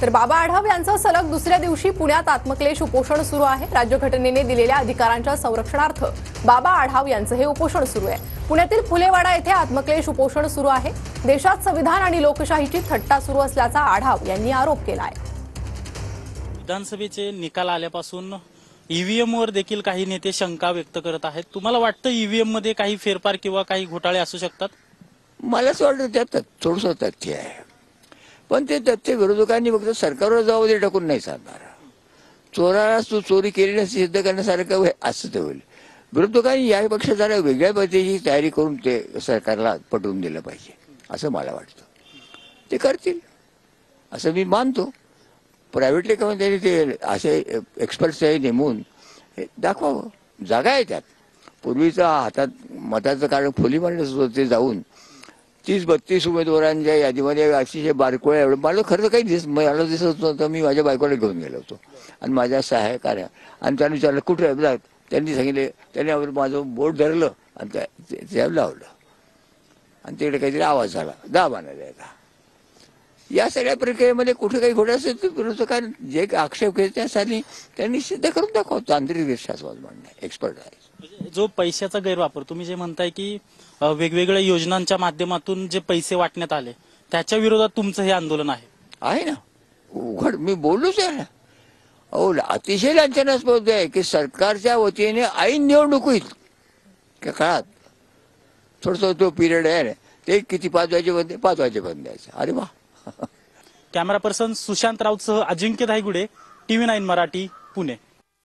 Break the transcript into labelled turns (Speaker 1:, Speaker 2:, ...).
Speaker 1: तर बाबा आढाव यांचं सलग दुसऱ्या दिवशी पुण्यात आत्मक्लेश उपोषण सुरू आहे। राज्यघटनेने दिलेल्या अधिकारांच्या संरक्षणार्थ बाबा आढाव यांचं हे उपोषण सुरू आहे। पुण्यातील फुलेवाडा येथे आत्मक्लेश उपोषण सुरू आहे। देशात संविधान आणि लोकशाहीची थट्टा सुरू असल्याचा आढाव यांनी आरोप केला आहे।
Speaker 2: विधानसभेचे निकाल आल्यापासून ईव्हीएम वर देखील काही नेते शंका व्यक्त करत आहेत। तुम्हाला वाटतं ईव्हीएम मध्ये काही फेरफार किंवा काही घोटाळे असू शकतात?
Speaker 3: मला असं वाटतं त्यात थोडंसं तथ्य आहे, पण ते तथ्य विरोधकांनी फक्त सरकारवर जबाबदारी टाकून नाही चालणार। चोराला तू चोरी केली नसती सिद्ध करण्यासारखं असं ते होईल। विरोधकांनी यापेक्षा जरा वेगळ्या पद्धतीची तयारी करून ते सरकारला पटवून दिलं पाहिजे असं मला वाटतं। ते करतील असं मी मानतो। प्रायव्हेटली किंवा त्यांनी ते असे एक्सपर्ट्स नेमून दाखवावं। जागा आहे त्यात। पूर्वीचा हातात मताचं कारण फुली मारण्याचं होतं, ते जाऊन 30-32 उमेदवारांच्या यादीमध्ये अतिशय बारकोळ्या एवढं मला खरं काही मला दिसत नव्हतं। मी माझ्या बायकोला घेऊन गेलो होतो आणि माझ्या सहाय्यकार्य आणि त्याने विचारलं कुठे आहे, त्यांनी सांगितले, त्यांनी माझं बोट धरलं आणि त्या लावलं आणि तिकडे काहीतरी आवाज झाला, दाब आणायला यायला। या सगळ्या प्रक्रियेमध्ये कुठे काही घोटाळा असेल तर विरोधकांनी जे आक्षेप घेतले त्यासाठी त्यांनी सिद्ध करून दाखव। तांत्रिकदृष्ट्या म्हणणं एक्सपर्ट आहे।
Speaker 2: जो पैशाचा गैरवापर तुम्ही जे म्हणताय की वेगवेगळ्या योजनांच्या माध्यमातून जे पैसे वाटण्यात आले त्याच्या विरोधात तुमचं हे आंदोलन आहे
Speaker 3: ना? उघड मी बोललोच आहे ना। अहो अतिशय लांछनास्पद आहे की सरकारच्या वतीने ऐन निवडणुकीत काळात थोडस तो पिरियड आहे ना, ते किती 5 वाजेपर्यंत द्यायचं। अरे वा।
Speaker 2: कॅमेरा पर्सन सुशांत राऊतसह अजिंक्य धायगुडे, TV9 मराठी, पुणे।